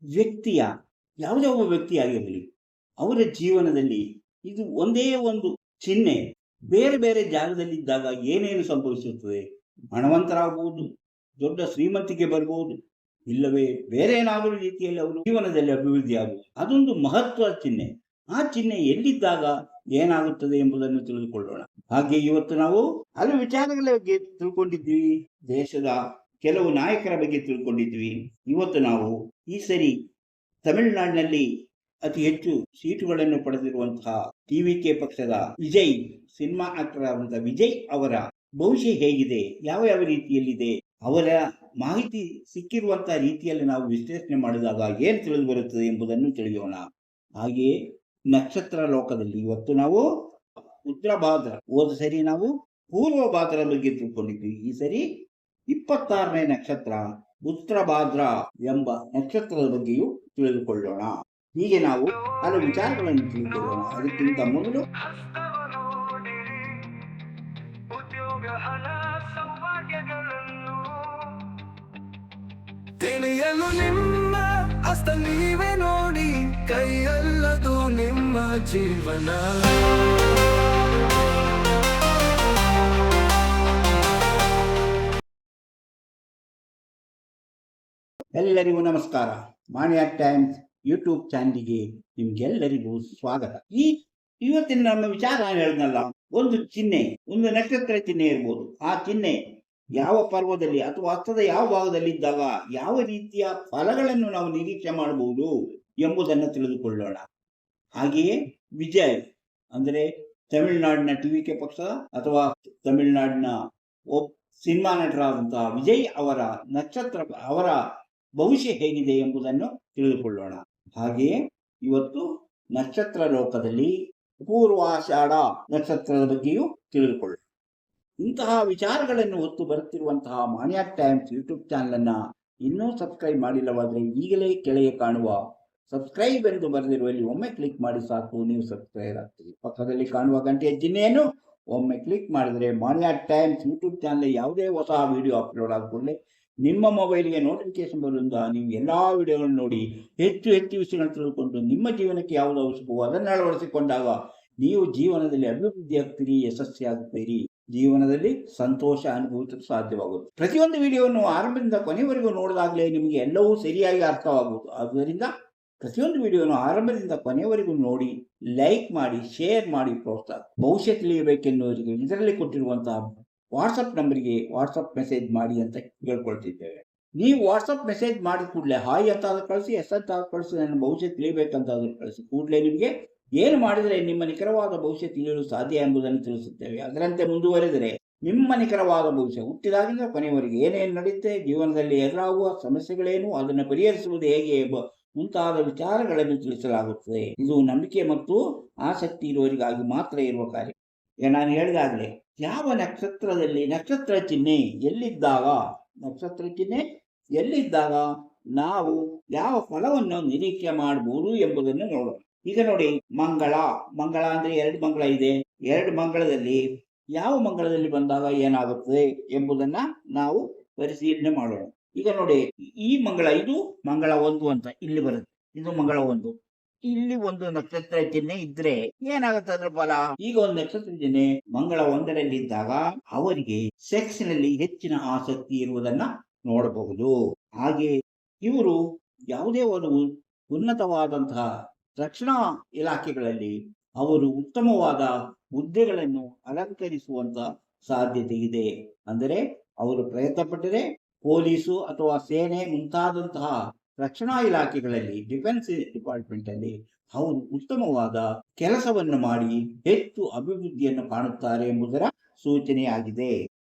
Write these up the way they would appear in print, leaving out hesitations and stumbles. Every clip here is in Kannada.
ವ್ಯಕ್ತಿಯ ಯಾವುದೇ ಒಬ್ಬ ವ್ಯಕ್ತಿಯಾಗಿರಲಿ, ಅವರ ಜೀವನದಲ್ಲಿ ಇದು ಒಂದೇ ಒಂದು ಚಿಹ್ನೆ ಬೇರೆ ಬೇರೆ ಜಾಗದಲ್ಲಿದ್ದಾಗ ಏನೇನು ಸಂಭವಿಸುತ್ತದೆ? ಹಣವಂತರಾಗಬಹುದು, ದೊಡ್ಡ ಶ್ರೀಮಂತಿಕೆ ಬರ್ಬೋದು, ಇಲ್ಲವೇ ಬೇರೆ ಏನಾದರೂ ರೀತಿಯಲ್ಲಿ ಅವರು ಜೀವನದಲ್ಲಿ ಅಭಿವೃದ್ಧಿ ಆಗುವುದು. ಅದೊಂದು ಮಹತ್ವದ ಚಿಹ್ನೆ. ಆ ಚಿಹ್ನೆ ಎಲ್ಲಿದ್ದಾಗ ಏನಾಗುತ್ತದೆ ಎಂಬುದನ್ನು ತಿಳಿದುಕೊಳ್ಳೋಣ. ಹಾಗೆ ಇವತ್ತು ನಾವು ಹಲವು ವಿಚಾರಗಳ ಬಗ್ಗೆ ತಿಳ್ಕೊಂಡಿದ್ವಿ. ದೇಶದ ಕೆಲವು ನಾಯಕರ ಬಗ್ಗೆ ತಿಳ್ಕೊಂಡಿದ್ವಿ. ಇವತ್ತು ನಾವು ಈ ಸರಿ ತಮಿಳುನಾಡಿನಲ್ಲಿ ಅತಿ ಹೆಚ್ಚು ಸೀಟುಗಳನ್ನು ಪಡೆದಿರುವಂತಹ ಟಿವಿಕೆ ಪಕ್ಷದ ವಿಜಯ್, ಸಿನಿಮಾ ಆಕ್ಟರ್ ಆದಂತಹ ವಿಜಯ್ ಅವರ ಭವಿಷ್ಯ ಹೇಗಿದೆ, ಯಾವ ಯಾವ ರೀತಿಯಲ್ಲಿದೆ, ಅವರ ಮಾಹಿತಿ ಸಿಕ್ಕಿರುವಂತಹ ರೀತಿಯಲ್ಲಿ ನಾವು ವಿಶ್ಲೇಷಣೆ ಮಾಡಿದಾಗ ಏನು ತಿಳಿದು ಬರುತ್ತದೆ ಎಂಬುದನ್ನು ತಿಳಿಯೋಣ. ಹಾಗೆಯೇ ನಕ್ಷತ್ರ ಲೋಕದಲ್ಲಿ ಇವತ್ತು ನಾವು ಉತ್ತರಭಾದ್ರ, ಹೋದ ಸರಿ ನಾವು ಪೂರ್ವ ಭಾದ್ರ ಬಗ್ಗೆ ತಿಳ್ಕೊಂಡಿದ್ವಿ. ಈ ಸರಿ 26ನೇ ನಕ್ಷತ್ರ ಉತ್ತರಭಾದ್ರ ಎಂಬ ನಕ್ಷತ್ರದ ಬಗ್ಗೆಯೂ ತಿಳಿದುಕೊಳ್ಳೋಣ. ಹೀಗೆ ನಾವು ಹಲವು ವಿಚಾರಗಳನ್ನು ತಿಳಿದುಕೊಳ್ಳೋಣ. ಅದಕ್ಕಿಂತ ಮೊದಲು ತಿಳಿಯಲು ನಿಮ್ಮ ಹಸ್ತ ನೀವೇ ನೋಡಿ, ಕೈಯಲ್ಲದು ನಿಮ್ಮ ಜೀವನ. ಎಲ್ಲರಿಗೂ ನಮಸ್ಕಾರ. ಮಾಣಿಯ ಟೈಮ್ಸ್ ಯೂಟ್ಯೂಬ್ ಚಾನಲ್ಗೆ ನಿಮ್ಗೆಲ್ಲರಿಗೂ ಸ್ವಾಗತ. ಇವತ್ತಿನ ನಮ್ಮ ವಿಚಾರ ಹೇಳಿದ್ನಲ್ಲ, ಒಂದು ಚಿಹ್ನೆ, ಒಂದು ನಕ್ಷತ್ರ ಚಿಹ್ನೆ ಇರ್ಬೋದು. ಆ ಚಿಹ್ನೆ ಯಾವ ಪರ್ವದಲ್ಲಿ ಅಥವಾ ಹಸ್ತದ ಯಾವ ಭಾಗದಲ್ಲಿ ಇದ್ದಾಗ ಯಾವ ರೀತಿಯ ಫಲಗಳನ್ನು ನಾವು ನಿರೀಕ್ಷೆ ಮಾಡಬಹುದು ಎಂಬುದನ್ನು ತಿಳಿದುಕೊಳ್ಳೋಣ. ಹಾಗೆಯೇ ವಿಜಯ್ ಅಂದರೆ ತಮಿಳುನಾಡಿನ ಟಿವಿಕೆ ಪಕ್ಷದ ಅಥವಾ ತಮಿಳುನಾಡಿನ ಸಿನಿಮಾ ನಟರಾದಂತಹ ವಿಜಯ್ ಅವರ ನಕ್ಷತ್ರ, ಅವರ ಭವಿಷ್ಯ ಹೇಗಿದೆ ಎಂಬುದನ್ನು ತಿಳಿದುಕೊಳ್ಳೋಣ. ಹಾಗೆಯೇ ಇವತ್ತು ನಕ್ಷತ್ರ ಲೋಕದಲ್ಲಿ ಪೂರ್ವಾಷಾಢ ನಕ್ಷತ್ರದ ಬಗ್ಗೆಯೂ ತಿಳಿದುಕೊಳ್ಳೋಣ. ಇಂತಹ ವಿಚಾರಗಳನ್ನು ಹೊತ್ತು ಬರುತ್ತಿರುವಂತಹ ಮಾಣಿಯ ಟೈಮ್ಸ್ ಯೂಟ್ಯೂಬ್ ಚಾನಲ್ ಅನ್ನ ಇನ್ನೂ ಸಬ್ಸ್ಕ್ರೈಬ್ ಮಾಡಿಲ್ಲವಾದರೆ ಈಗಲೇ ಕೆಳಗೆ ಕಾಣುವ ಸಬ್ಸ್ಕ್ರೈಬ್ ಎಂದು ಬರೆದಿರುವಲ್ಲಿ ಒಮ್ಮೆ ಕ್ಲಿಕ್ ಮಾಡಿ ಸಾಕು, ನೀವು ಸಬ್ಸ್ಕ್ರೈಬ್ ಆಗ್ತೀರಿ. ಪಕ್ಕದಲ್ಲಿ ಕಾಣುವ ಗಂಟೆಯ ಚಿಹ್ನೆಯನ್ನು ಒಮ್ಮೆ ಕ್ಲಿಕ್ ಮಾಡಿದರೆ ಮಾಣಿಯ ಟೈಮ್ಸ್ ಯೂಟ್ಯೂಬ್ ಚಾನಲ್ ಯಾವುದೇ ಹೊಸ ವಿಡಿಯೋ ಅಪ್ಲೋಡ್ ಆದ ಕೂಡಲೇ ನಿಮ್ಮ ಮೊಬೈಲ್ಗೆ ನೋಟಿಫಿಕೇಶನ್ ಬರುವುದರಿಂದ ನೀವು ಎಲ್ಲ ವಿಡಿಯೋಗಳನ್ನು ನೋಡಿ ಹೆಚ್ಚು ವಿಷಯಗಳನ್ನು ತಿಳಿದುಕೊಂಡು ನಿಮ್ಮ ಜೀವನಕ್ಕೆ ಯಾವುದು ಅವಶ್ಯಕವೋ ಅದನ್ನು ಅಳವಡಿಸಿಕೊಂಡಾಗ ನೀವು ಜೀವನದಲ್ಲಿ ಅಭಿವೃದ್ಧಿ ಆಗ್ತೀರಿ, ಯಶಸ್ವಿಯಾಗುತ್ತೀರಿ, ಜೀವನದಲ್ಲಿ ಸಂತೋಷ ಅನುಭವಿಸಲು ಸಾಧ್ಯವಾಗುತ್ತೆ. ಪ್ರತಿಯೊಂದು ವಿಡಿಯೋವನ್ನು ಆರಂಭದಿಂದ ಕೊನೆಯವರೆಗೂ ನೋಡಿದಾಗಲೇ ನಿಮಗೆ ಎಲ್ಲವೂ ಸರಿಯಾಗಿ ಅರ್ಥವಾಗುವುದು. ಆದ್ದರಿಂದ ಪ್ರತಿಯೊಂದು ವಿಡಿಯೋನು ಆರಂಭದಿಂದ ಕೊನೆಯವರೆಗೂ ನೋಡಿ, ಲೈಕ್ ಮಾಡಿ, ಶೇರ್ ಮಾಡಿ, ಪ್ರೋತ್ಸಾಹ. ಭವಿಷ್ಯ ತಿಳಿಯಬೇಕೆನ್ನುವರಿಗೆ ಇದರಲ್ಲಿ ಕೊಟ್ಟಿರುವಂತಹ ವಾಟ್ಸಪ್ ನಂಬರ್ಗೆ ವಾಟ್ಸಪ್ ಮೆಸೇಜ್ ಮಾಡಿ ಅಂತ ಕೇಳ್ಕೊಳ್ತಿದ್ದೇವೆ. ನೀವು ವಾಟ್ಸಪ್ ಮೆಸೇಜ್ ಮಾಡಿದ ಕೂಡಲೇ ಹಾಯ್ ಅಂತ ಕಳಿಸಿ, ಎಸ್ ಅಂತ ಕಳಿಸಿ, ನನ್ನ ಭವಿಷ್ಯ ತಿಳಿಯಬೇಕಂತ ಕಳಿಸಿ ಕೂಡಲೇ ನಿಮಗೆ ಏನು ಮಾಡಿದರೆ ನಿಮ್ಮ ನಿಖರವಾದ ಭವಿಷ್ಯ ತಿಳಿಯಲು ಸಾಧ್ಯ ಎಂಬುದನ್ನು ತಿಳಿಸುತ್ತೇವೆ. ಅದರಂತೆ ಮುಂದುವರೆದರೆ ನಿಮ್ಮ ನಿಖರವಾದ ಭವಿಷ್ಯ ಹುಟ್ಟಿದಾಗಿಂದ ಕೊನೆಯವರೆಗೆ ಏನೇನು ನಡೆಯುತ್ತೆ, ಜೀವನದಲ್ಲಿ ಎದುರಾಗುವ ಸಮಸ್ಯೆಗಳೇನು, ಅದನ್ನು ಪರಿಹರಿಸುವುದು ಹೇಗೆ ಎಂಬ ಮುಂತಾದ ವಿಚಾರಗಳನ್ನು ತಿಳಿಸಲಾಗುತ್ತದೆ. ಇದು ನಂಬಿಕೆ ಮತ್ತು ಆಸಕ್ತಿ ಇರುವವರಿಗಾಗಿ ಮಾತ್ರ ಇರುವ ಕಾರ್ಯ. ಈಗ ನಾನು ಹೇಳಿದಾಗಲೇ ಯಾವ ನಕ್ಷತ್ರದಲ್ಲಿ ನಕ್ಷತ್ರ ಚಿಹ್ನೆ ಎಲ್ಲಿದ್ದಾಗ ನಾವು ಯಾವ ಫಲವನ್ನು ನಿರೀಕ್ಷೆ ಮಾಡಬಹುದು ಎಂಬುದನ್ನು ನೋಡೋಣ. ಈಗ ನೋಡಿ, ಮಂಗಳ ಅಂದ್ರೆ 2 ಮಂಗಳ ಇದೆ. 2 ಮಂಗಳದಲ್ಲಿ ಯಾವ ಮಂಗಳದಲ್ಲಿ ಬಂದಾಗ ಏನಾಗುತ್ತದೆ ಎಂಬುದನ್ನ ನಾವು ಪರಿಶೀಲನೆ ಮಾಡೋಣ. ಈಗ ನೋಡಿ, ಈ ಮಂಗಳ, ಇದು ಮಂಗಳ 1 ಅಂತ ಇಲ್ಲಿ ಬರುತ್ತೆ. ಇದು ಮಂಗಳ 1. ಇಲ್ಲಿ ಒಂದು ನಕ್ಷತ್ರ ಚಿಹ್ನೆ ಇದ್ರೆ ಏನಾಗುತ್ತೆ ಅದ್ರ ಫಲ? ಈಗ ಒಂದು ನಕ್ಷತ್ರ ಚಿಹ್ನೆ ಮಂಗಳ 1ರಲ್ಲಿ ಇದ್ದಾಗ ಅವರಿಗೆ ಸೆಕ್ಸ್ ನಲ್ಲಿ ಹೆಚ್ಚಿನ ಆಸಕ್ತಿ ಇರುವುದನ್ನ ನೋಡಬಹುದು. ಹಾಗೆ ಇವರು ಯಾವುದೇ ಒಂದು ಉನ್ನತವಾದಂತಹ ರಕ್ಷಣಾ ಇಲಾಖೆಗಳಲ್ಲಿ ಅವರು ಉತ್ತಮವಾದ ಹುದ್ದೆಗಳನ್ನು ಅಲಂಕರಿಸುವಂತ ಸಾಧ್ಯತೆ ಇದೆ. ಅಂದರೆ ಅವರು ಪ್ರಯತ್ನ ಪಟ್ಟರೆ ಪೊಲೀಸು ಅಥವಾ ಸೇನೆ ಮುಂತಾದಂತಹ ರಕ್ಷಣಾ ಇಲಾಖೆಗಳಲ್ಲಿ, ಡಿಫೆನ್ಸ್ ಡಿಪಾರ್ಟ್ಮೆಂಟ್ ಅಲ್ಲಿ ಅವರು ಉತ್ತಮವಾದ ಕೆಲಸವನ್ನು ಮಾಡಿ ಹೆಚ್ಚು ಅಭಿವೃದ್ಧಿಯನ್ನು ಕಾಣುತ್ತಾರೆ ಎಂಬುದರ ಸೂಚನೆಯಾಗಿದೆ.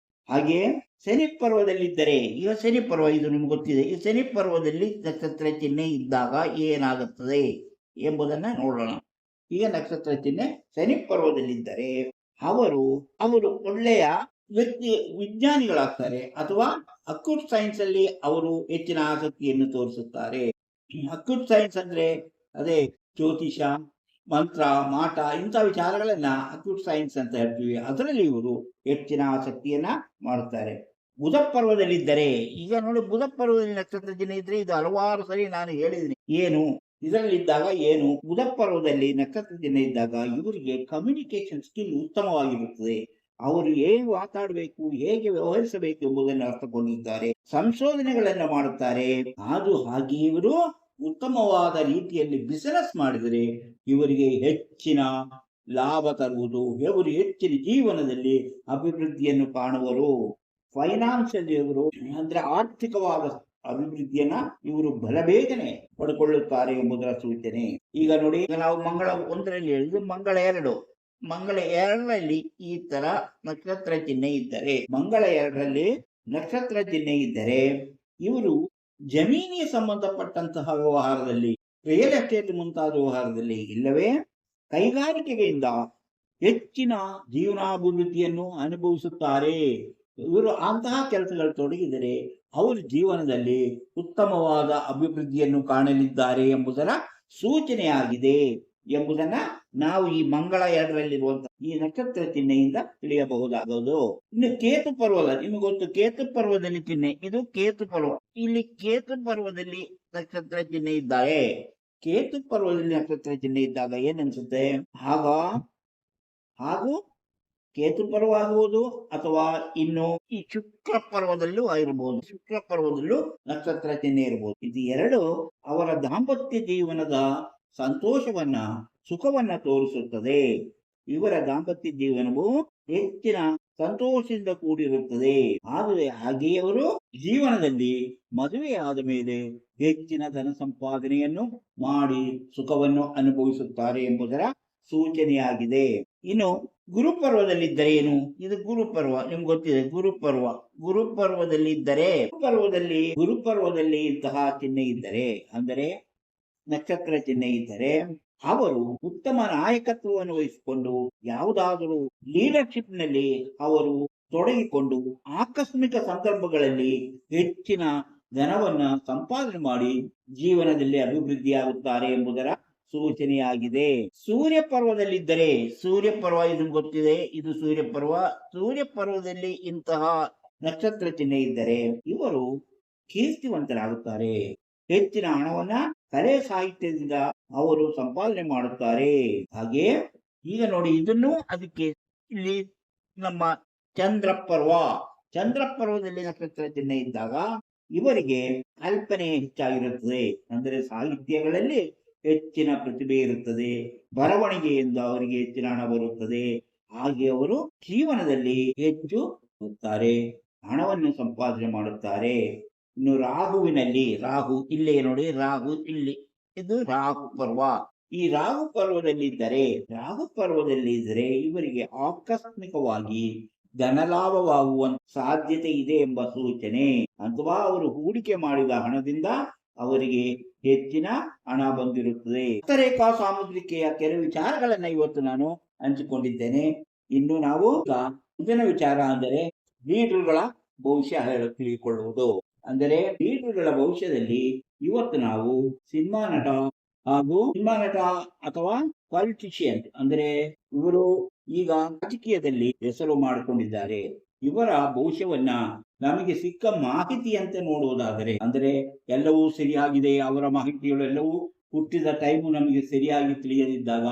ಹಾಗೆಯೇ ಶನಿ ಪರ್ವದಲ್ಲಿದ್ದರೆ, ಈಗ ಶನಿ ಪರ್ವ ಇದು ನಿಮ್ಗೆ ಗೊತ್ತಿದೆ. ಈ ಶನಿ ಪರ್ವದಲ್ಲಿ ನಕ್ಷತ್ರ ಚಿಹ್ನೆ ಇದ್ದಾಗ ಏನಾಗುತ್ತದೆ ಎಂಬುದನ್ನ ನೋಡೋಣ. ಈಗ ನಕ್ಷತ್ರ ಚಿಹ್ನೆ ಶನಿ ಪರ್ವದಲ್ಲಿದ್ದರೆ ಅವರು ಒಳ್ಳೆಯ ವಿಜ್ಞಾನಿಗಳಾಗ್ತಾರೆ, ಅಥವಾ ಅಕ್ಯೂಟ್ ಸೈನ್ಸ್ ಅಲ್ಲಿ ಅವರು ಹೆಚ್ಚಿನ ಆಸಕ್ತಿಯನ್ನು ತೋರಿಸುತ್ತಾರೆ. ಅಕ್ಯೂಟ್ ಸೈನ್ಸ್ ಅಂದ್ರೆ ಅದೇ ಜ್ಯೋತಿಷ, ಮಂತ್ರ, ಮಾಟ ಇಂಥ ವಿಚಾರಗಳನ್ನ ಅಕ್ಯೂಟ್ ಸೈನ್ಸ್ ಅಂತ ಹೇಳ್ತೀವಿ. ಅದರಲ್ಲಿ ಇವರು ಹೆಚ್ಚಿನ ಆಸಕ್ತಿಯನ್ನ ಮಾಡುತ್ತಾರೆ. ಬುಧ ಪರ್ವದಲ್ಲಿದ್ದರೆ, ಈಗ ನೋಡಿ ಬುಧ ಪರ್ವದಲ್ಲಿ ನಕ್ಷತ್ರ ಚಿಹ್ನೆ ಇದ್ರೆ, ಇದು ಹಲವಾರು ಸರಿ ನಾನು ಹೇಳಿದ್ದೀನಿ ಏನು ಇದರಲ್ಲಿದ್ದಾಗ ಏನು, ಬುಧ ಪರ್ವದಲ್ಲಿ ನಕ್ಷತ್ರ ಚಿಹ್ನೆ ಇದ್ದಾಗ ಇವರಿಗೆ ಕಮ್ಯುನಿಕೇಶನ್ ಸ್ಕಿಲ್ ಉತ್ತಮವಾಗಿರುತ್ತದೆ. ಅವರು ಹೇಗೆ ಮಾತಾಡಬೇಕು, ಹೇಗೆ ವ್ಯವಹರಿಸಬೇಕು ಎಂಬುದನ್ನು ಅರ್ಥಕೊಂಡಿದ್ದಾರೆ, ಸಂಶೋಧನೆಗಳನ್ನ ಮಾಡುತ್ತಾರೆ. ಅದು ಹಾಗೆ ಇವರು ಉತ್ತಮವಾದ ರೀತಿಯಲ್ಲಿ ಬಿಸಿನೆಸ್ ಮಾಡಿದರೆ ಇವರಿಗೆ ಹೆಚ್ಚಿನ ಲಾಭ ತರುವುದು, ಇವರು ಹೆಚ್ಚಿನ ಜೀವನದಲ್ಲಿ ಅಭಿವೃದ್ಧಿಯನ್ನು ಕಾಣುವರು. ಫೈನಾನ್ಷಿಯಲ್ ಇವರು ಅಂದ್ರೆ ಆರ್ಥಿಕವಾದ ಅಭಿವೃದ್ಧಿಯನ್ನ ಇವರು ಬಲಬೇಗನೆ ಪಡ್ಕೊಳ್ಳುತ್ತಾರೆ ಎಂಬುದರ ಸೂಚನೆ. ಈಗ ನೋಡಿ, ಈಗ ನಾವು ಮಂಗಳ 1ರಲ್ಲಿ ಹೇಳಿದ್ದು, ಮಂಗಳ 2. ಮಂಗಳ 2ರಲ್ಲಿ ಈ ತರ ನಕ್ಷತ್ರ ಚಿಹ್ನೆ ಇದ್ದರೆ, ಮಂಗಳ 2ರಲ್ಲಿ ನಕ್ಷತ್ರ ಚಿಹ್ನೆ ಇದ್ದರೆ ಇವರು ಜಮೀನಿಗೆ ಸಂಬಂಧಪಟ್ಟಂತಹ ವ್ಯವಹಾರದಲ್ಲಿ, ರಿಯಲ್ ಎಸ್ಟೇಟ್ ಮುಂತಾದ ವ್ಯವಹಾರದಲ್ಲಿ, ಇಲ್ಲವೇ ಕೈಗಾರಿಕೆಗಳಿಂದ ಹೆಚ್ಚಿನ ಜೀವನಾಭಿವೃದ್ಧಿಯನ್ನು ಅನುಭವಿಸುತ್ತಾರೆ. ಇವರು ಅಂತಹ ಕೆಲಸಗಳು ತೊಡಗಿದರೆ ಅವರು ಜೀವನದಲ್ಲಿ ಉತ್ತಮವಾದ ಅಭಿವೃದ್ಧಿಯನ್ನು ಕಾಣಲಿದ್ದಾರೆ ಎಂಬುದರ ಸೂಚನೆಯಾಗಿದೆ ಎಂಬುದನ್ನ ನಾವು ಈ ಮಂಗಳ 2ರಲ್ಲಿರುವಂತಹ ಈ ನಕ್ಷತ್ರ ಚಿಹ್ನೆಯಿಂದ ತಿಳಿಯಬಹುದಾಗುವುದು. ಇನ್ನು ಕೇತು ಪರ್ವದ, ನಿಮಗೆ ಗೊತ್ತು ಕೇತು ಪರ್ವದಲ್ಲಿ ಚಿಹ್ನೆ, ಇದು ಕೇತು ಪರ್ವ. ಇಲ್ಲಿ ಕೇತು ಪರ್ವದಲ್ಲಿ ನಕ್ಷತ್ರ ಚಿಹ್ನೆ ಇದ್ದಾರೆ. ಕೇತು ಪರ್ವದಲ್ಲಿ ನಕ್ಷತ್ರ ಚಿಹ್ನೆ ಇದ್ದಾಗ ಏನನ್ಸುತ್ತೆ, ಹಾಗೂ ಕೇತು ಪರ್ವ ಆಗಬಹುದು, ಅಥವಾ ಇನ್ನು ಈ ಶುಕ್ರ ಪರ್ವದಲ್ಲೂ ಆಗಿರಬಹುದು. ಶುಕ್ರ ಪರ್ವದಲ್ಲೂ ನಕ್ಷತ್ರ ಚಿಹ್ನೆ ಇರಬಹುದು. ಇದು ಎರಡು ಅವರ ದಾಂಪತ್ಯ ಜೀವನದ ಸಂತೋಷವನ್ನ, ಸುಖವನ್ನ ತೋರಿಸುತ್ತದೆ. ಇವರ ದಾಂಪತ್ಯ ಜೀವನವು ಹೆಚ್ಚಿನ ಸಂತೋಷದಿಂದ ಕೂಡಿರುತ್ತದೆ. ಆದರೆ ಹಾಗೆಯೇ ಅವರು ಜೀವನದಲ್ಲಿ ಮದುವೆಯಾದ ಮೇಲೆ ಹೆಚ್ಚಿನ ಧನ ಸಂಪಾದನೆಯನ್ನು ಮಾಡಿ ಸುಖವನ್ನು ಅನುಭವಿಸುತ್ತಾರೆ ಎಂಬುದರ ಸೂಚನೆಯಾಗಿದೆ. ಇನ್ನು ಗುರುಪರ್ವದಲ್ಲಿದ್ದರೆ ಏನು, ಇದು ಗುರುಪರ್ವ, ನಿಮ್ಗೆ ಗೊತ್ತಿದೆ ಗುರುಪರ್ವ. ಗುರುಪರ್ವದಲ್ಲಿದ್ದರೆ, ಗುರುಪರ್ವದಲ್ಲಿ ಇಂತಹ ಚಿಹ್ನೆ ಇದ್ದರೆ, ಅಂದರೆ ನಕ್ಷತ್ರ ಚಿಹ್ನೆ ಇದ್ದರೆ, ಅವರು ಉತ್ತಮ ನಾಯಕತ್ವವನ್ನು ವಹಿಸಿಕೊಂಡು ಯಾವುದಾದರೂ ಲೀಡರ್ಶಿಪ್ ನಲ್ಲಿ ಅವರು ತೊಡಗಿಕೊಂಡು ಆಕಸ್ಮಿಕ ಸಂದರ್ಭಗಳಲ್ಲಿ ಹೆಚ್ಚಿನ ಧನವನ್ನ ಸಂಪಾದನೆ ಮಾಡಿ ಜೀವನದಲ್ಲಿ ಅಭಿವೃದ್ಧಿಯಾಗುತ್ತಾರೆ ಎಂಬುದರ ಸೂಚನೆಯಾಗಿದೆ. ಸೂರ್ಯ ಪರ್ವದಲ್ಲಿದ್ದರೆ, ಸೂರ್ಯ ಪರ್ವ ಇದು ಗೊತ್ತಿದೆ, ಇದು ಸೂರ್ಯ ಪರ್ವ. ಸೂರ್ಯ ಪರ್ವದಲ್ಲಿ ಇಂತಹ ನಕ್ಷತ್ರ ಚಿಹ್ನೆ ಇದ್ದರೆ ಇವರು ಕೀರ್ತಿವಂತರಾಗುತ್ತಾರೆ. ಹೆಚ್ಚಿನ ಹಣವನ್ನ ಕಲೆ ಸಾಹಿತ್ಯದಿಂದ ಅವರು ಸಂಪಾದನೆ ಮಾಡುತ್ತಾರೆ. ಹಾಗೆ ಈಗ ನೋಡಿ, ಇದನ್ನು ಅದಕ್ಕೆ ಇಲ್ಲಿ ನಮ್ಮ ಚಂದ್ರ ಪರ್ವದಲ್ಲಿ ನಕ್ಷತ್ರ ಚಿಹ್ನೆ ಇದ್ದಾಗ ಇವರಿಗೆ ಕಲ್ಪನೆ ಹೆಚ್ಚಾಗಿರುತ್ತದೆ. ಅಂದರೆ ಸಾಹಿತ್ಯಗಳಲ್ಲಿ ಹೆಚ್ಚಿನ ಪ್ರತಿಭೆ ಇರುತ್ತದೆ, ಬರವಣಿಗೆಯಿಂದ ಅವರಿಗೆ ಹೆಚ್ಚಿನ ಹಣ ಬರುತ್ತದೆ. ಹಾಗೆ ಅವರು ಜೀವನದಲ್ಲಿ ಹೆಚ್ಚು ಹೋಗ್ತಾರೆ, ಹಣವನ್ನು ಸಂಪಾದನೆ ಮಾಡುತ್ತಾರೆ. ಇನ್ನು ರಾಹು ಇಲ್ಲೇ ನೋಡಿ, ರಾಹು ಇಲ್ಲಿ, ಇದು ರಾಹು ಪರ್ವ. ಈ ರಾಹು ಪರ್ವದಲ್ಲಿದ್ದರೆ ಇವರಿಗೆ ಆಕಸ್ಮಿಕವಾಗಿ ಧನಲಾಭವಾಗುವ ಸಾಧ್ಯತೆ ಇದೆ ಎಂಬ ಸೂಚನೆ. ಅಥವಾ ಅವರು ಹೂಡಿಕೆ ಮಾಡಿದ ಹಣದಿಂದ ಅವರಿಗೆ ಹೆಚ್ಚಿನ ಹಣ ಬಂದಿರುತ್ತದೆ. ಹಸ್ತರೇಖಾ ಸಾಮುದ್ರಿಕೆಯ ಕೆಲವು ವಿಚಾರಗಳನ್ನ ಇವತ್ತು ನಾನು ಹಂಚಿಕೊಂಡಿದ್ದೇನೆ. ಇನ್ನು ನಾವು ಮುಂದಿನ ವಿಚಾರ ಅಂದರೆ ಲೀಡರ್ಗಳ ಭವಿಷ್ಯ ತಿಳಿದುಕೊಳ್ಳುವುದು. ಅಂದರೆ ಲೀಡರ್ಗಳ ಭವಿಷ್ಯದಲ್ಲಿ ಇವತ್ತು ನಾವು ಸಿನಿಮಾ ನಟ ಅಥವಾ ಪಾಲಿಟಿಷಿಯನ್, ಅಂದರೆ ಇವರು ಈಗ ರಾಜಕೀಯದಲ್ಲಿ ಹೆಸರು ಮಾಡಿಕೊಂಡಿದ್ದಾರೆ. ಇವರ ಭವಿಷ್ಯವನ್ನ ನಮಗೆ ಸಿಕ್ಕ ಮಾಹಿತಿಯಂತೆ ನೋಡುವುದಾದರೆ, ಅಂದರೆ ಎಲ್ಲವೂ ಸರಿಯಾಗಿದೆ, ಅವರ ಮಾಹಿತಿಗಳು ಎಲ್ಲವೂ ಹುಟ್ಟಿದ ಟೈಮು ನಮಗೆ ಸರಿಯಾಗಿ ತಿಳಿಯದಿದ್ದಾಗ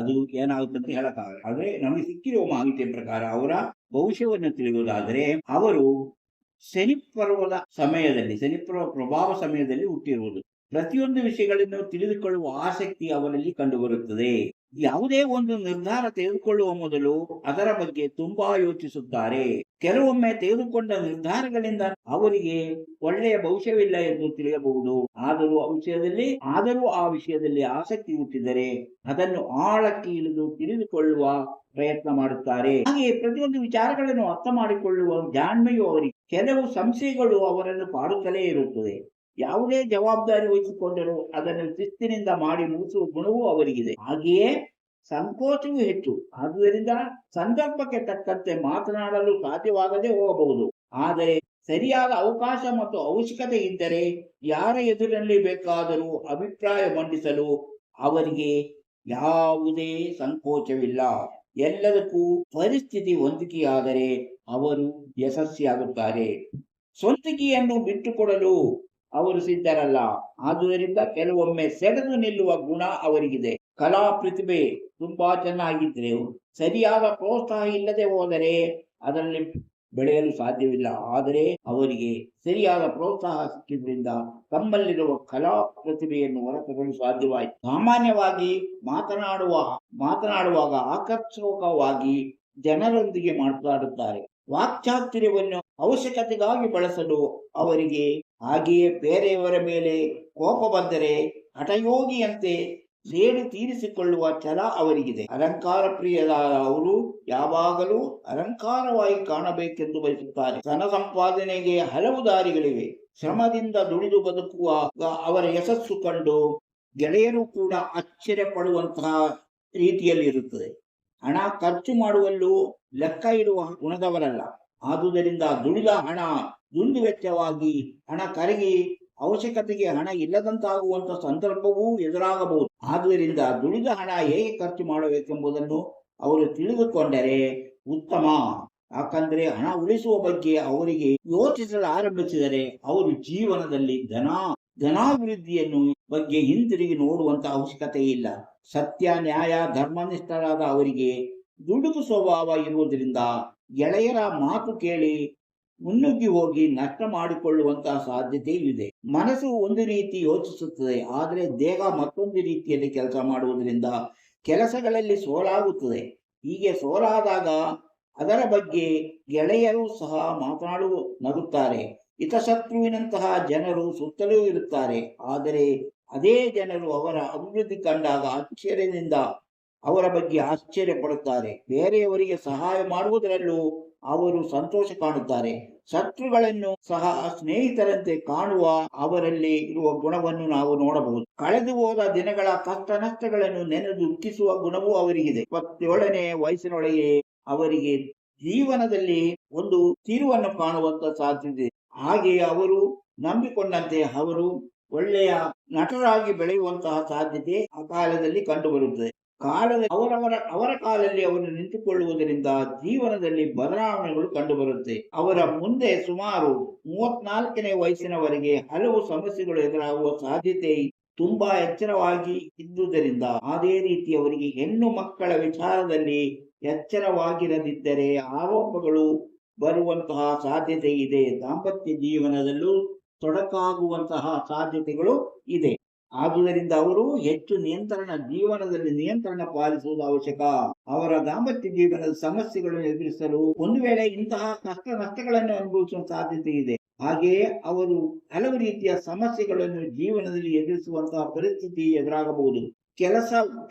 ಅದು ಏನಾಗುತ್ತೆ ಅಂತ ಹೇಳಕ್ಕಾಗಲ್ಲ. ಆದ್ರೆ ನಮಗೆ ಸಿಕ್ಕಿರುವ ಮಾಹಿತಿಯ ಪ್ರಕಾರ ಅವರ ಭವಿಷ್ಯವನ್ನು ತಿಳಿಯುವುದಾದರೆ, ಅವರು ಶನಿಪರ್ವದ ಪ್ರಭಾವ ಸಮಯದಲ್ಲಿ ಹುಟ್ಟಿರುವುದು. ಪ್ರತಿಯೊಂದು ವಿಷಯಗಳನ್ನು ತಿಳಿದುಕೊಳ್ಳುವ ಆಸಕ್ತಿ ಅವರಲ್ಲಿ ಕಂಡುಬರುತ್ತದೆ. ಯಾವುದೇ ಒಂದು ನಿರ್ಧಾರ ತೆಗೆದುಕೊಳ್ಳುವ ಮೊದಲು ಅದರ ಬಗ್ಗೆ ತುಂಬಾ ಯೋಚಿಸುತ್ತಾರೆ. ಕೆಲವೊಮ್ಮೆ ತೆಗೆದುಕೊಂಡ ನಿರ್ಧಾರಗಳಿಂದ ಅವರಿಗೆ ಒಳ್ಳೆಯ ಭವಿಷ್ಯವಿಲ್ಲ ಎಂದು ತಿಳಿಯಬಹುದು. ಆದರೂ ಆ ವಿಷಯದಲ್ಲಿ ಆಸಕ್ತಿ ಹುಟ್ಟಿದರೆ ಅದನ್ನು ಆಳಕ್ಕೆ ಇಳಿದು ತಿಳಿದುಕೊಳ್ಳುವ ಪ್ರಯತ್ನ ಮಾಡುತ್ತಾರೆ. ಹಾಗೆ ಪ್ರತಿಯೊಂದು ವಿಚಾರಗಳನ್ನು ಅರ್ಥ ಮಾಡಿಕೊಳ್ಳುವ ಜಾಣ್ಮೆಯು ಅವರಿಗೆ. ಕೆಲವು ಸಂಶಯಗಳು ಅವರನ್ನು ಕಾಡುತ್ತಲೇ ಇರುತ್ತದೆ. ಯಾವುದೇ ಜವಾಬ್ದಾರಿ ವಹಿಸಿಕೊಂಡರೂ ಅದನ್ನು ಶಿಸ್ತಿನಿಂದ ಮಾಡಿ ಮುಗಿಸುವ ಗುಣವೂ ಅವರಿಗಿದೆ. ಹಾಗೆಯೇ ಸಂಕೋಚವೂ ಹೆಚ್ಚು. ಆದುದರಿಂದ ಸಂದರ್ಭಕ್ಕೆ ತಕ್ಕಂತೆ ಮಾತನಾಡಲು ಸಾಧ್ಯವಾಗದೆ ಹೋಗಬಹುದು. ಆದರೆ ಸರಿಯಾದ ಅವಕಾಶ ಮತ್ತು ಅವಶ್ಯಕತೆ ಇದ್ದರೆ ಯಾರ ಎದುರಿನಲ್ಲಿ ಬೇಕಾದರೂ ಅಭಿಪ್ರಾಯ ಮಂಡಿಸಲು ಅವರಿಗೆ ಯಾವುದೇ ಸಂಕೋಚವಿಲ್ಲ. ಎಲ್ಲದಕ್ಕೂ ಪರಿಸ್ಥಿತಿ ಹೊಂದಿಕೆಯಾದರೆ ಅವರು ಯಶಸ್ವಿಯಾಗುತ್ತಾರೆ. ಸ್ವಂತಿಕೆಯನ್ನು ಬಿಟ್ಟುಕೊಡಲು ಅವರು ಸಿದ್ಧರಲ್ಲ. ಆದುದರಿಂದ ಕೆಲವೊಮ್ಮೆ ಸೆಳೆದು ನಿಲ್ಲುವ ಗುಣ ಅವರಿಗಿದೆ. ಕಲಾ ಪ್ರತಿಭೆ ತುಂಬಾ ಚೆನ್ನಾಗಿದ್ರೆ ಸರಿಯಾದ ಪ್ರೋತ್ಸಾಹ ಇಲ್ಲದೆ ಹೋದರೆ ಅದರಲ್ಲಿ ಬೆಳೆಯಲು ಸಾಧ್ಯವಿಲ್ಲ. ಆದರೆ ಅವರಿಗೆ ಸರಿಯಾದ ಪ್ರೋತ್ಸಾಹ ಸಿಕ್ಕಿದ್ರಿಂದ ತಮ್ಮಲ್ಲಿರುವ ಕಲಾ ಪ್ರತಿಭೆಯನ್ನು ಹೊರತರಲು ಸಾಧ್ಯವಾಯಿತು. ಸಾಮಾನ್ಯವಾಗಿ ಮಾತನಾಡುವಾಗ ಆಕರ್ಷಕವಾಗಿ ಜನರೊಂದಿಗೆ ಮಾತನಾಡುತ್ತಾರೆ. ವಾಕ್ಚಾತುರ್ಯವನ್ನು ಅವಶ್ಯಕತೆಗಾಗಿ ಬಳಸಲು ಅವರಿಗೆ, ಹಾಗೆಯೇ ಬೇರೆಯವರ ಮೇಲೆ ಕೋಪ ಬಂದರೆ ಹಠಯೋಗಿಯಂತೆ ಸೇಡು ತೀರಿಸಿಕೊಳ್ಳುವ ಛಲ ಅವರಿಗಿದೆ. ಅಲಂಕಾರ ಪ್ರಿಯರಾದ ಅವರು ಯಾವಾಗಲೂ ಅಲಂಕಾರವಾಗಿ ಕಾಣಬೇಕೆಂದು ಬಯಸುತ್ತಾರೆ. ಧನ ಸಂಪಾದನೆಗೆ ಹಲವು ದಾರಿಗಳಿವೆ. ಶ್ರಮದಿಂದ ದುಡಿದು ಬದುಕುವಾಗ ಅವರ ಯಶಸ್ಸು ಕಂಡು ಗೆಳೆಯರು ಕೂಡ ಆಶ್ಚರ್ಯ ಪಡುವಂತಹ ರೀತಿಯಲ್ಲಿರುತ್ತದೆ. ಹಣ ಖರ್ಚು ಮಾಡುವಲ್ಲೂ ಲೆಕ್ಕ ಇಡುವ ಗುಣದವರಲ್ಲ. ಆದುದರಿಂದ ದುಡಿದ ಹಣ ದುಂದು ವೆಚ್ಚವಾಗಿ ಹಣ ಕರಗಿ ಅವಶ್ಯಕತೆಗೆ ಹಣ ಇಲ್ಲದಂತಾಗುವಂತ ಸಂದರ್ಭವೂ ಎದುರಾಗಬಹುದು. ಆದುದರಿಂದ ದುಡಿದ ಹಣ ಹೇಗೆ ಖರ್ಚು ಮಾಡಬೇಕೆಂಬುದನ್ನು ಅವರು ತಿಳಿದುಕೊಂಡರೆ ಉತ್ತಮ. ಯಾಕಂದ್ರೆ ಹಣ ಉಳಿಸುವ ಬಗ್ಗೆ ಅವರಿಗೆ ಯೋಚಿಸಲು ಆರಂಭಿಸಿದರೆ ಅವರು ಜೀವನದಲ್ಲಿ ಧನಾಭಿವೃದ್ಧಿಯನ್ನು ಬಗ್ಗೆ ಹಿಂತಿರುಗಿ ನೋಡುವಂತ ಅವಶ್ಯಕತೆ ಇಲ್ಲ. ಸತ್ಯ, ನ್ಯಾಯ, ಧರ್ಮನಿಷ್ಠರಾದ ಅವರಿಗೆ ದುಡುಕು ಸ್ವಭಾವ ಇರುವುದರಿಂದ ಗೆಳೆಯರ ಮಾತು ಕೇಳಿ ಮುನ್ನುಗ್ಗಿ ಹೋಗಿ ನಷ್ಟ ಮಾಡಿಕೊಳ್ಳುವಂತಹ ಸಾಧ್ಯತೆಯೂ ಇದೆ. ಮನಸ್ಸು ಒಂದು ರೀತಿ ಯೋಚಿಸುತ್ತದೆ, ಆದರೆ ದೇಹ ಮತ್ತೊಂದು ರೀತಿಯಲ್ಲಿ ಕೆಲಸ ಮಾಡುವುದರಿಂದ ಕೆಲಸಗಳಲ್ಲಿ ಸೋಲಾಗುತ್ತದೆ. ಹೀಗೆ ಸೋಲಾದಾಗ ಅದರ ಬಗ್ಗೆ ಗೆಳೆಯರು ಸಹ ನಗುತ್ತಾರೆ. ಹಿತಶತ್ರುವಿನಂತಹ ಜನರು ಸುತ್ತಲೂ ಇರುತ್ತಾರೆ. ಆದರೆ ಅದೇ ಜನರು ಅವರ ಅಭಿವೃದ್ಧಿ ಕಂಡಾಗ ಆಶ್ಚರ್ಯದಿಂದ ಅವರ ಬಗ್ಗೆ ಆಶ್ಚರ್ಯ ಪಡುತ್ತಾರೆ. ಬೇರೆಯವರಿಗೆ ಸಹಾಯ ಮಾಡುವುದರಲ್ಲೂ ಅವರು ಸಂತೋಷ ಕಾಣುತ್ತಾರೆ. ಶತ್ರುಗಳನ್ನು ಸಹ ಸ್ನೇಹಿತರಂತೆ ಕಾಣುವ ಅವರಲ್ಲಿ ಇರುವ ಗುಣವನ್ನು ನಾವು ನೋಡಬಹುದು. ಕಳೆದು ಹೋದ ದಿನಗಳ ಕಷ್ಟ ನಷ್ಟಗಳನ್ನು ನೆನೆದು ದುಃಖಿಸುವ ಗುಣವೂ ಅವರಿಗಿದೆ. 27ನೇ ವಯಸ್ಸಿನೊಳಗೆ ಅವರಿಗೆ ಜೀವನದಲ್ಲಿ ಒಂದು ತಿರುವನ್ನು ಕಾಣುವಂತ ಸಾಧ್ಯತೆ. ಹಾಗೆಯೇ ಅವರು ನಂಬಿಕೊಂಡಂತೆ ಅವರು ಒಳ್ಳೆಯ ನಟರಾಗಿ ಬೆಳೆಯುವಂತಹ ಸಾಧ್ಯತೆ ಆ ಕಾಲದಲ್ಲಿ ಕಂಡುಬರುತ್ತದೆ. ಅವರ ಕಾಲಲ್ಲಿ ಅವರು ನಿಂತುಕೊಳ್ಳುವುದರಿಂದ ಜೀವನದಲ್ಲಿ ಬದಲಾವಣೆಗಳು ಕಂಡುಬರುತ್ತೆ. ಅವರ ಮುಂದೆ ಸುಮಾರು 34ನೇ ವಯಸ್ಸಿನವರೆಗೆ ಹಲವು ಸಮಸ್ಯೆಗಳು ಎದುರಾಗುವ ಸಾಧ್ಯತೆ ತುಂಬಾ ಎಚ್ಚರವಾಗಿ ಇದ್ದುದರಿಂದ, ಅದೇ ರೀತಿ ಅವರಿಗೆ ಹೆಣ್ಣು ಮಕ್ಕಳ ವಿಚಾರದಲ್ಲಿ ಎಚ್ಚರವಾಗಿರದಿದ್ದರೆ ಆರೋಪಗಳು ಬರುವಂತಹ ಸಾಧ್ಯತೆ ಇದೆ. ದಾಂಪತ್ಯ ಜೀವನದಲ್ಲೂ ತೊಡಕಾಗುವಂತಹ ಸಾಧ್ಯತೆಗಳು ಇದೆ. ಆದುದರಿಂದ ಅವರು ಹೆಚ್ಚು ಜೀವನದಲ್ಲಿ ನಿಯಂತ್ರಣ ಪಾಲಿಸುವುದು ಅವಶ್ಯಕ. ಅವರ ದಾಂಪತ್ಯ ಜೀವನದ ಸಮಸ್ಯೆಗಳನ್ನು ಎದುರಿಸಲು ಒಂದು ವೇಳೆ ಇಂತಹ ಕಷ್ಟ ನಷ್ಟಗಳನ್ನು ಅನುಭವಿಸುವ ಸಾಧ್ಯತೆ ಇದೆ. ಹಾಗೆಯೇ ಅವರು ಹಲವು ರೀತಿಯ ಸಮಸ್ಯೆಗಳನ್ನು ಜೀವನದಲ್ಲಿ ಎದುರಿಸುವಂತಹ ಪರಿಸ್ಥಿತಿ ಎದುರಾಗಬಹುದು.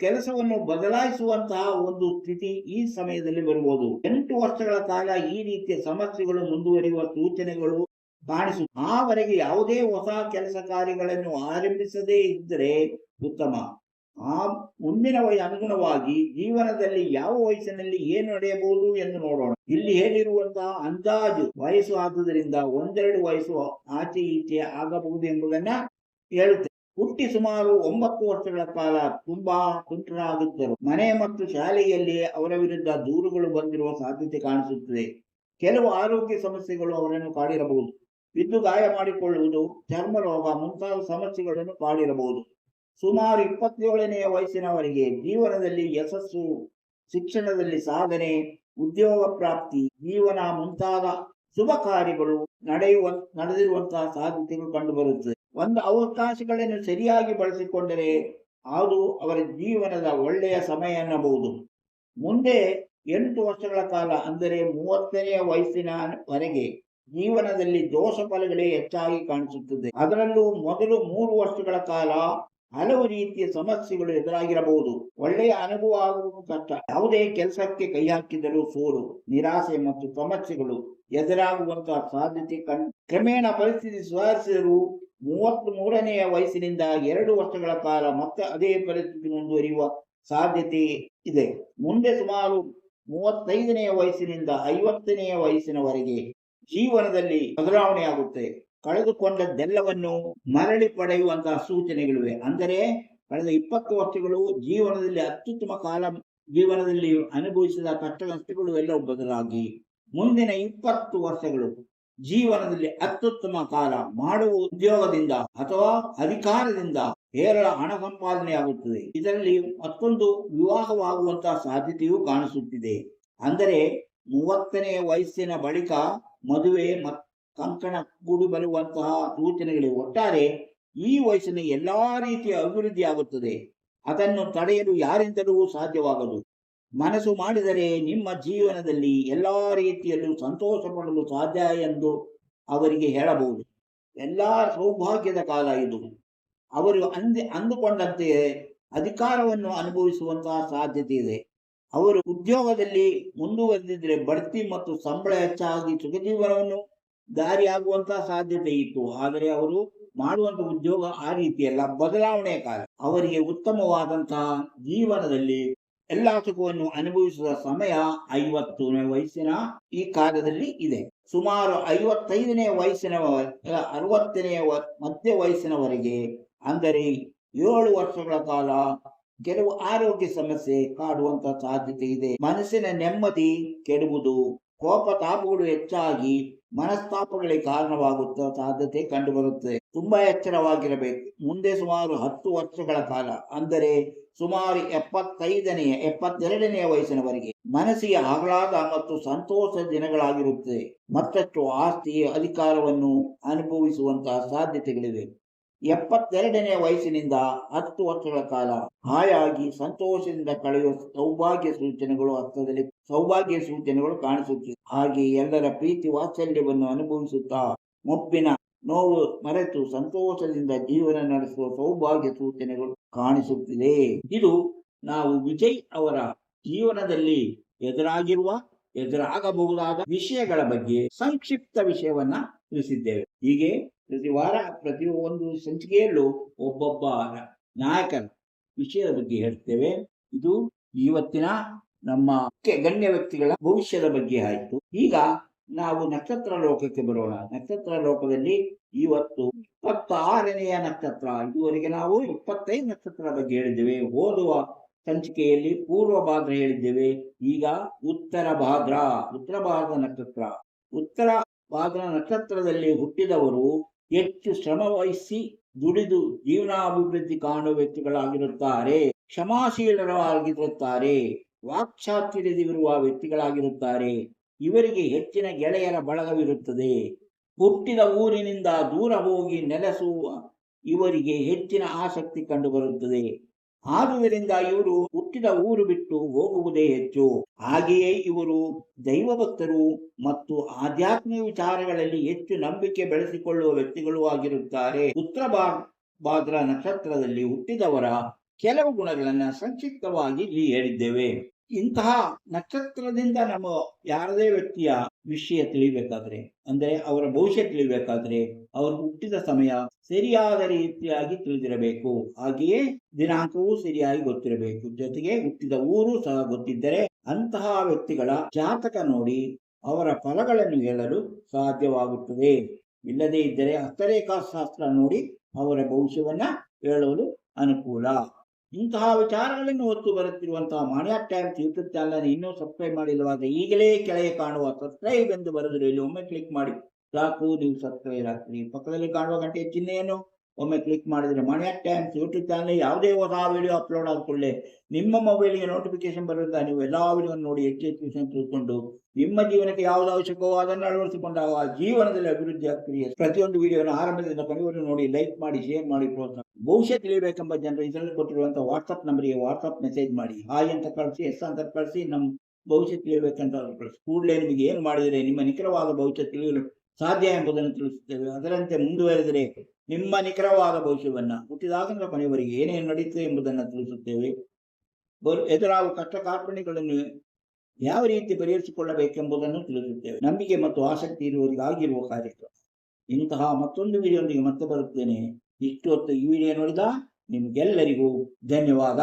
ಕೆಲಸವನ್ನು ಬದಲಾಯಿಸುವಂತಹ ಒಂದು ಸ್ಥಿತಿ ಈ ಸಮಯದಲ್ಲಿ ಬರಬಹುದು. 8 ವರ್ಷಗಳ ಕಾಲ ಈ ರೀತಿಯ ಸಮಸ್ಯೆಗಳು ಮುಂದುವರಿಯುವ ಸೂಚನೆಗಳು ಕಾಣಿಸುತ್ತೆ. ಆವರೆಗೆ ಯಾವುದೇ ಹೊಸ ಕೆಲಸ ಕಾರ್ಯಗಳನ್ನು ಆರಂಭಿಸದೇ ಇದ್ದರೆ ಉತ್ತಮ. ಆ ಮುಂದಿನ ಅನುಗುಣವಾಗಿ ಜೀವನದಲ್ಲಿ ಯಾವ ವಯಸ್ಸಿನಲ್ಲಿ ಏನು ನಡೆಯಬಹುದು ಎಂದು ನೋಡೋಣ. ಇಲ್ಲಿ ಹೇಳಿರುವಂತಹ ಅಂದಾಜು ವಯಸ್ಸು ಆದುದರಿಂದ 1-2 ವಯಸ್ಸು ಆಚೆ ಈಚೆ ಆಗಬಹುದು ಎಂಬುದನ್ನ ಹೇಳುತ್ತೆ. ಹುಟ್ಟಿ ಸುಮಾರು 9 ವರ್ಷಗಳ ಕಾಲ ತುಂಬಾ ತುಂಟರಾಗುತ್ತಾರೆ. ಮನೆ ಮತ್ತು ಶಾಲೆಯಲ್ಲಿ ಅವರ ವಿರುದ್ಧ ದೂರುಗಳು ಬಂದಿರುವ ಸಾಧ್ಯತೆ ಕಾಣಿಸುತ್ತದೆ. ಕೆಲವು ಆರೋಗ್ಯ ಸಮಸ್ಯೆಗಳು ಅವರನ್ನು ಕಾಡಿರಬಹುದು. ಬಿದ್ದು ಗಾಯ ಮಾಡಿಕೊಳ್ಳುವುದು, ಚರ್ಮ ರೋಗ ಮುಂತಾದ ಸಮಸ್ಯೆಗಳನ್ನು ಕಾಡಿರಬಹುದು. ಸುಮಾರು 27ನೇ ವಯಸ್ಸಿನವರೆಗೆ ಜೀವನದಲ್ಲಿ ಯಶಸ್ಸು, ಶಿಕ್ಷಣದಲ್ಲಿ ಸಾಧನೆ, ಉದ್ಯೋಗ ಪ್ರಾಪ್ತಿ, ಜೀವನ ಮುಂತಾದ ಶುಭ ಕಾರ್ಯಗಳು ನಡೆದಿರುವಂತಹ ಸಾಧ್ಯತೆಗಳು ಕಂಡುಬರುತ್ತದೆ. ಒಂದು ಅವಕಾಶಗಳನ್ನು ಸರಿಯಾಗಿ ಬಳಸಿಕೊಂಡರೆ ಅದು ಅವರ ಜೀವನದ ಒಳ್ಳೆಯ ಸಮಯ ಎನ್ನಬಹುದು. ಮುಂದೆ 8 ವರ್ಷಗಳ ಕಾಲ ಅಂದರೆ 30ನೇ ವಯಸ್ಸಿನವರೆಗೆ ಜೀವನದಲ್ಲಿ ದೋಷ ಫಲಗಳೇ ಹೆಚ್ಚಾಗಿ ಕಾಣಿಸುತ್ತದೆ. ಅದರಲ್ಲೂ ಮೊದಲು 3 ವರ್ಷಗಳ ಕಾಲ ಹಲವು ರೀತಿಯ ಸಮಸ್ಯೆಗಳು ಎದುರಾಗಿರಬಹುದು. ಒಳ್ಳೆಯ ಅನುಭವ ಆಗುವುದು ಕಷ್ಟ. ಯಾವುದೇ ಕೆಲಸಕ್ಕೆ ಕೈ ಹಾಕಿದರೂ ಸೋಲು, ನಿರಾಸೆ ಮತ್ತು ಸಮಸ್ಯೆಗಳು ಎದುರಾಗುವಂತಹ ಸಾಧ್ಯತೆ ಕ್ರಮೇಣ ಪರಿಸ್ಥಿತಿ ಸುಧಾರಿಸಿದರೂ 33ನೇ ವಯಸ್ಸಿನಿಂದ 2 ವರ್ಷಗಳ ಕಾಲ ಮತ್ತೆ ಅದೇ ಪರಿಸ್ಥಿತಿ ಮುಂದುವರಿಯುವ ಸಾಧ್ಯತೆ ಇದೆ. ಮುಂದೆ ಸುಮಾರು 35ನೇ ವಯಸ್ಸಿನಿಂದ 50ನೇ ವಯಸ್ಸಿನವರೆಗೆ ಜೀವನದಲ್ಲಿ ಬದಲಾವಣೆ ಆಗುತ್ತೆ. ಕಳೆದುಕೊಂಡದ್ದೆಲ್ಲವನ್ನು ಮರಳಿ ಪಡೆಯುವಂತಹ ಸೂಚನೆಗಳಿವೆ. ಅಂದರೆ ಕಳೆದ 20 ವರ್ಷಗಳು ಜೀವನದಲ್ಲಿ ಅತ್ಯುತ್ತಮ ಕಾಲ, ಜೀವನದಲ್ಲಿ ಅನುಭವಿಸಿದ ಕಷ್ಟ ನಷ್ಟಗಳು ಎಲ್ಲವೂ ಬದಲಾಗಿ ಮುಂದಿನ 20 ವರ್ಷಗಳು ಜೀವನದಲ್ಲಿ ಅತ್ಯುತ್ತಮ ಕಾಲ. ಮಾಡುವ ಉದ್ಯೋಗದಿಂದ ಅಥವಾ ಅಧಿಕಾರದಿಂದ ಹೇರಳ ಹಣ ಸಂಪಾದನೆಯಾಗುತ್ತದೆ. ಇದರಲ್ಲಿ ಮತ್ತೊಂದು ವಿವಾಹವಾಗುವಂತಹ ಸಾಧ್ಯತೆಯೂ ಕಾಣಿಸುತ್ತಿದೆ. ಅಂದರೆ 30ನೇ ವಯಸ್ಸಿನ ಬಳಿಕ ಮದುವೆ ಕಂಕಣ ಕೂಡಿ ಬರುವಂತಹ ಸೂಚನೆಗಳಿವೆ. ಒಟ್ಟಾರೆ ಈ ವಯಸ್ಸಿನ ಎಲ್ಲಾ ರೀತಿಯ ಅಭಿವೃದ್ಧಿ ಆಗುತ್ತದೆ. ಅದನ್ನು ತಡೆಯಲು ಯಾರಿಂದಲೂ ಸಾಧ್ಯವಾಗದು. ಮನಸ್ಸು ಮಾಡಿದರೆ ನಿಮ್ಮ ಜೀವನದಲ್ಲಿ ಎಲ್ಲಾ ರೀತಿಯಲ್ಲೂ ಸಂತೋಷ ಪಡಲು ಸಾಧ್ಯ ಎಂದು ಅವರಿಗೆ ಹೇಳಬಹುದು. ಎಲ್ಲಾ ಸೌಭಾಗ್ಯದ ಕಾಲ ಇದು. ಅವರು ಅಂದುಕೊಂಡಂತೆ ಅಧಿಕಾರವನ್ನು ಅನುಭವಿಸುವಂತಹ ಸಾಧ್ಯತೆ ಇದೆ. ಅವರು ಉದ್ಯೋಗದಲ್ಲಿ ಮುಂದುವರೆದಿದ್ರೆ ಬಡ್ತಿ ಮತ್ತು ಸಂಬಳ ಹೆಚ್ಚಾಗಿ ಸುಖಜೀವನವನ್ನು ದಾರಿಯಾಗುವಂತಹ ಸಾಧ್ಯತೆ ಇತ್ತು. ಆದರೆ ಅವರು ಮಾಡುವಂತಹ ಉದ್ಯೋಗ ಆ ರೀತಿಯಲ್ಲ, ಬದಲಾವಣೆಯ ಕಾಲ. ಅವರಿಗೆ ಉತ್ತಮವಾದಂತಹ ಜೀವನದಲ್ಲಿ ಎಲ್ಲಾ ಸುಖವನ್ನು ಅನುಭವಿಸುವ ಸಮಯ 50ನೇ ವಯಸ್ಸಿನ ಈ ಕಾಲದಲ್ಲಿ ಇದೆ. ಸುಮಾರು 55ನೇ ವಯಸ್ಸಿನ 60ನೇ ಮಧ್ಯ ವಯಸ್ಸಿನವರೆಗೆ, ಅಂದರೆ 7 ವರ್ಷಗಳ ಕಾಲ ಕೆಲವು ಆರೋಗ್ಯ ಸಮಸ್ಯೆ ಕಾಡುವಂತ ಸಾಧ್ಯತೆ ಇದೆ. ಮನಸ್ಸಿನ ನೆಮ್ಮದಿ ಕೆಡುವುದು, ಕೋಪ ತಾಪಗಳು ಹೆಚ್ಚಾಗಿ ಮನಸ್ತಾಪಗಳಿಗೆ ಕಾರಣವಾಗುತ್ತ ಸಾಧ್ಯತೆ ಕಂಡುಬರುತ್ತದೆ. ತುಂಬಾ ಎಚ್ಚರವಾಗಿರಬೇಕು. ಮುಂದೆ ಸುಮಾರು 10 ವರ್ಷಗಳ ಕಾಲ, ಅಂದರೆ ಸುಮಾರು 72ನೇ ವಯಸ್ಸಿನವರೆಗೆ ಮನಸ್ಸಿಗೆ ಆಹ್ಲಾದ ಮತ್ತು ಸಂತೋಷ ದಿನಗಳಾಗಿರುತ್ತದೆ. ಮತ್ತಷ್ಟು ಆಸ್ತಿ ಅಧಿಕಾರವನ್ನು ಅನುಭವಿಸುವಂತಹ ಸಾಧ್ಯತೆಗಳಿವೆ. 72ನೇ ವಯಸ್ಸಿನಿಂದ 10 ವರ್ಷಗಳ ಕಾಲ ಹಾಯಾಗಿ ಸಂತೋಷದಿಂದ ಕಳೆಯುವ ಸೌಭಾಗ್ಯ ಸೂಚನೆಗಳು ಕಾಣಿಸುತ್ತಿದೆ. ಹಾಗೆ ಎಲ್ಲರ ಪ್ರೀತಿ ವಾತ್ಸಲ್ಯವನ್ನು ಅನುಭವಿಸುತ್ತಾ ಮುಪ್ಪಿನ ನೋವು ಮರೆತು ಸಂತೋಷದಿಂದ ಜೀವನ ನಡೆಸುವ ಸೌಭಾಗ್ಯ ಸೂಚನೆಗಳು ಕಾಣಿಸುತ್ತಿದೆ. ಇದು ನಾವು ವಿಜಯ್ ಅವರ ಜೀವನದಲ್ಲಿ ಎದುರಾಗಬಹುದಾದ ವಿಷಯಗಳ ಬಗ್ಗೆ ಸಂಕ್ಷಿಪ್ತ ವಿಷಯವನ್ನ ತಿಳಿಸಿದ್ದೇವೆ. ಹೀಗೆ ಪ್ರತಿ ವಾರ ಪ್ರತಿಯೊಂದು ಸಂಚಿಕೆಯಲ್ಲೂ ಒಬ್ಬೊಬ್ಬ ನಾಯಕರ ವಿಷಯದ ಬಗ್ಗೆ ಹೇಳ್ತೇವೆ. ಇದು ಇವತ್ತಿನ ನಮ್ಮ ಗಣ್ಯ ವ್ಯಕ್ತಿಗಳ ಭವಿಷ್ಯದ ಬಗ್ಗೆ ಆಯಿತು. ಈಗ ನಾವು ನಕ್ಷತ್ರ ಲೋಕಕ್ಕೆ ಬರೋಣ. ನಕ್ಷತ್ರ ಲೋಕದಲ್ಲಿ ಇವತ್ತು 26ನೆಯ ನಕ್ಷತ್ರ. ಇದುವರೆಗೆ ನಾವು 25 ನಕ್ಷತ್ರ ಬಗ್ಗೆ ಹೇಳಿದ್ದೇವೆ. ಓದುವ ಸಂಚಿಕೆಯಲ್ಲಿ ಪೂರ್ವ ಭಾದ್ರ ಹೇಳಿದ್ದೇವೆ. ಈಗ ಉತ್ತರ ಭಾದ್ರ ನಕ್ಷತ್ರ. ಉತ್ತರ ಭಾದ್ರ ನಕ್ಷತ್ರದಲ್ಲಿ ಹುಟ್ಟಿದವರು ಹೆಚ್ಚು ಶ್ರಮ ವಹಿಸಿ ದುಡಿದು ಜೀವನಾಭಿವೃದ್ಧಿ ಕಾಣುವ ವ್ಯಕ್ತಿಗಳಾಗಿರುತ್ತಾರೆ. ಕ್ಷಮಾಶೀಲರಾಗಿರುತ್ತಾರೆ. ವಾಕ್ಚಾತುರ್ಯವಿರುವ ವ್ಯಕ್ತಿಗಳಾಗಿರುತ್ತಾರೆ. ಇವರಿಗೆ ಹೆಚ್ಚಿನ ಗೆಳೆಯರ ಬಳಗವಿರುತ್ತದೆ. ಹುಟ್ಟಿದ ಊರಿನಿಂದ ದೂರ ಹೋಗಿ ನೆಲೆಸುವ ಇವರಿಗೆ ಹೆಚ್ಚಿನ ಆಸಕ್ತಿ ಕಂಡುಬರುತ್ತದೆ. ಆದುದರಿಂದ ಇವರು ಹುಟ್ಟಿದ ಊರು ಬಿಟ್ಟು ಹೋಗುವುದೇ ಹೆಚ್ಚು. ಹಾಗೆಯೇ ಇವರು ದೈವಭಕ್ತರು ಮತ್ತು ಆಧ್ಯಾತ್ಮಿಕ ವಿಚಾರಗಳಲ್ಲಿ ಹೆಚ್ಚು ನಂಬಿಕೆ ಬೆಳೆಸಿಕೊಳ್ಳುವ ವ್ಯಕ್ತಿಗಳು ಆಗಿರುತ್ತಾರೆ. ಉತ್ತರ ಭಾದ್ರ ನಕ್ಷತ್ರದಲ್ಲಿ ಹುಟ್ಟಿದವರ ಕೆಲವು ಗುಣಗಳನ್ನ ಸಂಕ್ಷಿಪ್ತವಾಗಿ ಇಲ್ಲಿ ಹೇಳಿದ್ದೇವೆ. ಇಂತಹ ನಕ್ಷತ್ರದಿಂದ ನಮ್ಮ ಯಾರದೇ ವ್ಯಕ್ತಿಯ ವಿಷಯ ತಿಳಿಬೇಕಾದ್ರೆ, ಅಂದ್ರೆ ಅವರ ಭವಿಷ್ಯ ತಿಳಿಬೇಕಾದ್ರೆ ಅವರು ಹುಟ್ಟಿದ ಸಮಯ ಸರಿಯಾದ ರೀತಿಯಾಗಿ ತಿಳಿದಿರಬೇಕು. ಹಾಗೆಯೇ ದಿನಾಂಕವೂ ಸರಿಯಾಗಿ ಗೊತ್ತಿರಬೇಕು. ಜೊತೆಗೆ ಹುಟ್ಟಿದ ಊರು ಸಹ ಗೊತ್ತಿದ್ದರೆ ಅಂತಹ ವ್ಯಕ್ತಿಗಳ ಜಾತಕ ನೋಡಿ ಅವರ ಫಲಗಳನ್ನು ಹೇಳಲು ಸಾಧ್ಯವಾಗುತ್ತದೆ. ಇಲ್ಲದೇ ಇದ್ದರೆ ಹಸ್ತರೇಖಾಶಾಸ್ತ್ರ ನೋಡಿ ಅವರ ಭವಿಷ್ಯವನ್ನ ಹೇಳುವುದು ಅನುಕೂಲ. ಇಂತಹ ವಿಚಾರಗಳನ್ನು ಹೊತ್ತು ಬರುತ್ತಿರುವಂತಹ ಮಾಣಿಯಾ ಟೈಮ್ಸ್ ಯೂಟ್ಯೂಬ್ ಚಾನಲ್ ಇನ್ನೂ ಸಬ್ಸ್ಕ್ರೈಬ್ ಮಾಡಿಲ್ಲವಾದರೆ ಈಗಲೇ ಕೆಳಗೆ ಕಾಣುವ ಸಬ್ಸ್ಕ್ರೈಬ್ ಎಂದು ಬರೆದರೆ ಇಲ್ಲಿ ಒಮ್ಮೆ ಕ್ಲಿಕ್ ಮಾಡಿ ಸಾಕು, ನೀವು ಸಬ್ಸ್ಕ್ರೈಬ್ ಆಗ್ತೀರಿ. ಪಕ್ಕದಲ್ಲಿ ಕಾಣುವ ಗಂಟೆಯ ಚಿಹ್ನೆಯನ್ನು ಒಮ್ಮೆ ಕ್ಲಿಕ್ ಮಾಡಿದರೆ ಮಾಣಿಯಾ ಟೈಮ್ಸ್ ಯೂಟ್ಯೂಬ್ ಚಾನಲ್ ಯಾವುದೇ ಹೊಸ ವಿಡಿಯೋ ಅಪ್ಲೋಡ್ ಆದ ನಿಮ್ಮ ಮೊಬೈಲ್ಗೆ ನೋಟಿಫಿಕೇಶನ್ ಬರುತ್ತಾ ನೀವು ಎಲ್ಲಾ ವಿಡಿಯೋವನ್ನು ನೋಡಿ ಹೆಚ್ಚು ವಿಷಯ ತಿಳ್ಕೊಂಡು ನಿಮ್ಮ ಜೀವನಕ್ಕೆ ಯಾವುದು ಅವಶ್ಯಕವೋ ಅದನ್ನು ಅಳವಡಿಸಿಕೊಂಡಾಗ ಜೀವನದಲ್ಲಿ ಅಭಿವೃದ್ಧಿ ಆಗ್ತೀರಿ. ಪ್ರತಿಯೊಂದು ವಿಡಿಯೋನ ಆರಂಭದಿಂದ ಕೊನೆವರೆಗೂ ನೋಡಿ, ಲೈಕ್ ಮಾಡಿ, ಶೇರ್ ಮಾಡಿ, ಪ್ರೋತ್ಸಾಹ. ಭವಿಷ್ಯ ತಿಳಿಯಬೇಕೆಂಬ ಜನರು ಇದರಲ್ಲಿ ಕೊಟ್ಟಿರುವಂತಹ ವಾಟ್ಸ್ಆಪ್ ನಂಬರ್ಗೆ ವಾಟ್ಸ್ಆಪ್ ಮೆಸೇಜ್ ಮಾಡಿ. ಹಾಯ್ ಅಂತ ಕಳಿಸಿ, ಎಸ್ ಅಂತ ಕಳಿಸಿ, ನಮ್ಮ ಭವಿಷ್ಯ ತಿಳಿಯಬೇಕಂತ ಕಳಿಸಿ. ಕೂಡಲೇ ನಿಮಗೆ ಏನು ಮಾಡಿದರೆ ನಿಮ್ಮ ನಿಖರವಾದ ಭವಿಷ್ಯ ತಿಳಿಯಲು ಸಾಧ್ಯ ಎಂಬುದನ್ನು ತಿಳಿಸುತ್ತೇವೆ. ಅದರಂತೆ ಮುಂದುವರೆದರೆ ನಿಮ್ಮ ನಿಖರವಾದ ಭವಿಷ್ಯವನ್ನ ಹುಟ್ಟಿದಾಗಿಂದ ಕೊನೆಯವರೆಗೆ ಏನೇನು ನಡೆಯುತ್ತದೆ ಎಂಬುದನ್ನು ತಿಳಿಸುತ್ತೇವೆ. ಎದುರಾಗುವ ಕಷ್ಟ ಕಾರ್ಪಣ್ಯಗಳನ್ನು ಯಾವ ರೀತಿ ಪರಿಹರಿಸಿಕೊಳ್ಳಬೇಕೆಂಬುದನ್ನು ತಿಳಿಸುತ್ತೇವೆ. ನಂಬಿಕೆ ಮತ್ತು ಆಸಕ್ತಿ ಇರುವವರಿಗಾಗಿರುವ ಕಾರ್ಯಕ್ರಮ. ಇಂತಹ ಮತ್ತೊಂದು ವಿಡಿಯೋದೊಂದಿಗೆ ಮತ್ತೆ ಬರುತ್ತೇನೆ. ಇಷ್ಟು ಹೊತ್ತು ಈ ವಿಡಿಯೋ ನೋಡಿದ ನಿಮಗೆಲ್ಲರಿಗೂ ಧನ್ಯವಾದ.